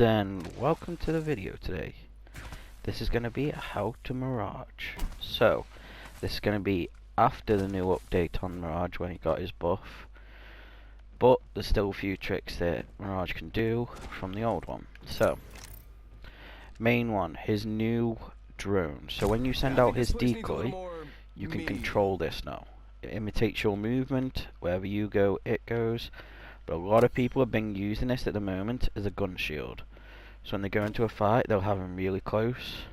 and welcome to the video today. This is going to be a how to Mirage. So, this is going to be after the new update on Mirage when he got his buff. But there's still a few tricks that Mirage can do from the old one. So, main one, his new drone. So when you send out his decoy, you can control this now. It imitates your movement, wherever you go, it goes. But a lot of people have been using this at the moment as a gun shield. So when they go into a fight, they'll have him really close,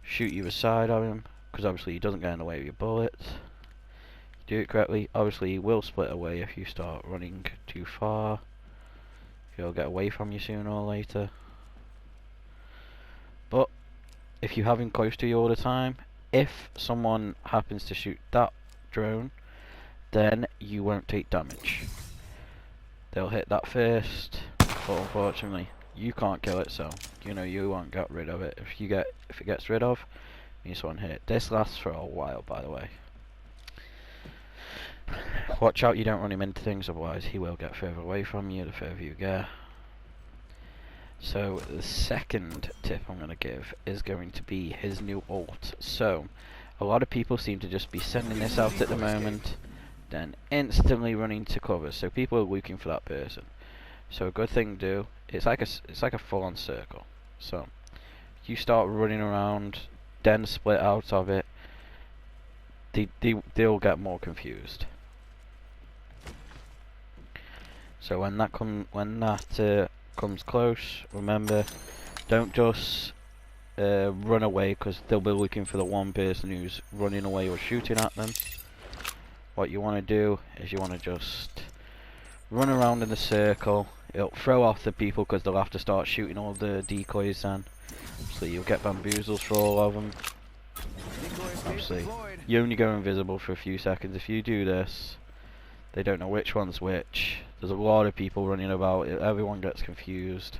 shoot you aside of him, because obviously he doesn't get in the way of your bullets. Do it correctly. Obviously he will split away if you start running too far. He'll get away from you sooner or later. But if you have him close to you all the time, if someone happens to shoot that drone, then you won't take damage. They'll hit that first, but unfortunately you can't kill it, so you won't get rid of it. If it gets rid of, you just one hit. This lasts for a while, by the way. Watch out you don't run him into things, otherwise he will get further away from you the further you get. So the second tip I'm going to give is going to be his new ult. So a lot of people seem to just be sending this out at the moment, then instantly running to cover. So people are looking for that person. So a good thing to do, it's like a full-on circle. So you start running around, then split out of it. They'll get more confused. So when that comes close, remember, don't just run away, because they'll be looking for the one person who's running away or shooting at them. What you want to do is you want to just run around in the circle. It'll throw off the people because they'll have to start shooting all the decoys then. So you'll get bamboozles for all of them. Obviously, you only go invisible for a few seconds. If you do this, they don't know which one's which. There's a lot of people running about. Everyone gets confused.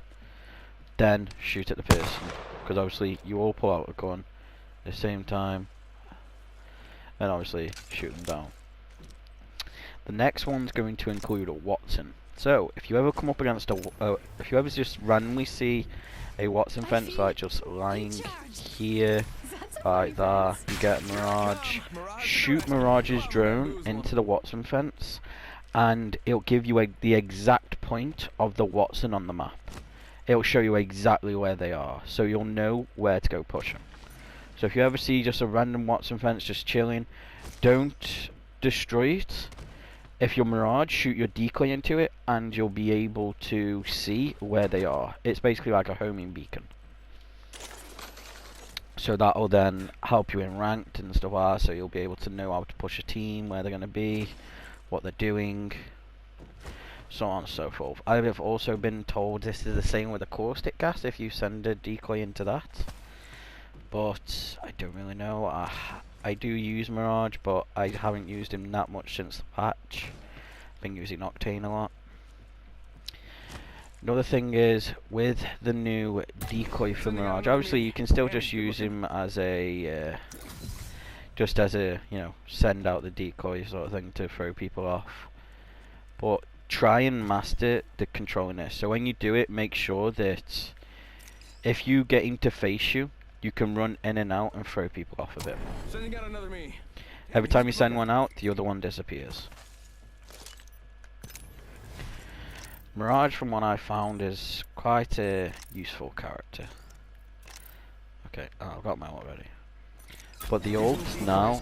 Then shoot at the person, because obviously you all pull out a gun at the same time, and obviously shoot them down. The next one's going to include a Watson. So if you ever come up against if you ever just randomly see a Watson fence like just lying here, like that, you get Mirage. Shoot Mirage's drone into the Watson fence, and it'll give you the exact point of the Watson on the map. It'll show you exactly where they are, so you'll know where to go push them. So if you ever see just a random Watson fence just chilling, don't destroy it. If you're Mirage, shoot your decoy into it, and you'll be able to see where they are. It's basically like a homing beacon. So that'll then help you in ranked and stuff like that, so you'll be able to know how to push a team, where they're going to be, what they're doing, so on and so forth. I have also been told this is the same with a caustic gas if you send a decoy into that, but I don't really know. I do use Mirage, but I haven't used him that much since the patch. I've been using Octane a lot. Another thing is, with the new decoy for Mirage, obviously you can still just use him as a send out the decoy sort of thing to throw people off. But try and master the controlling this. So when you do it, make sure that if you get him to face you, you can run in and out and throw people off of it. Every time you send one out, the other one disappears. Mirage, from what I found, is quite a useful character. Okay, I've got my ult ready. But the ult now,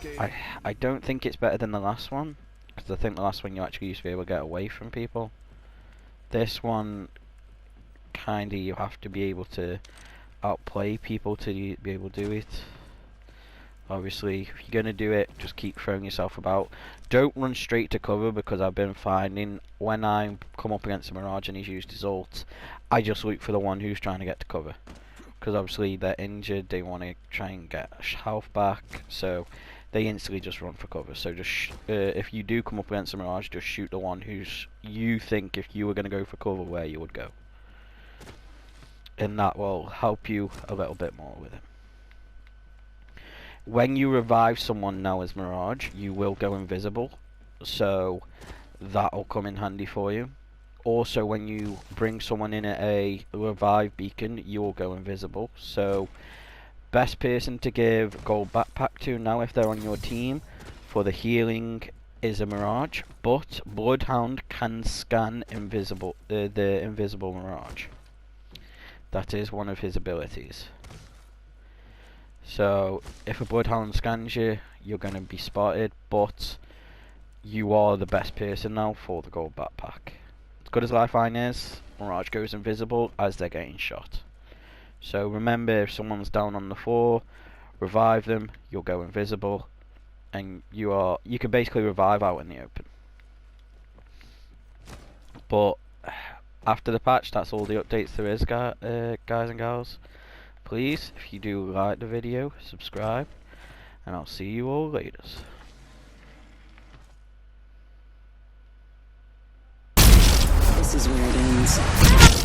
I don't think it's better than the last one, because I think the last one you actually used to be able to get away from people. This one, kinda, you have to be able to outplay people to be able to do it. Obviously, if you're going to do it, just keep throwing yourself about. Don't run straight to cover, because I've been finding when I come up against a Mirage and he's used his ult, I just look for the one who's trying to get to cover. Because obviously they're injured, they want to try and get health back, so they instantly just run for cover. So just if you do come up against a Mirage, just shoot the one who's you think if you were going to go for cover where you would go. And that will help you a little bit more with it. When you revive someone now as Mirage, you will go invisible, so that'll come in handy for you. also when you bring someone in at a revive beacon, you will go invisible. So best person to give gold backpack to now if they're on your team for the healing is a Mirage, but Bloodhound can scan invisible, the invisible Mirage. That is one of his abilities. So if a Bloodhound scans you, you're going to be spotted, but you are the best person now for the gold backpack. As good as Lifeline is, Mirage goes invisible as they're getting shot. So remember, if someone's down on the floor, revive them, you'll go invisible, and you can basically revive out in the open. But after the patch, that's all the updates there is, guys and gals. Please, if you do like the video, subscribe, and I'll see you all later. This is where it ends.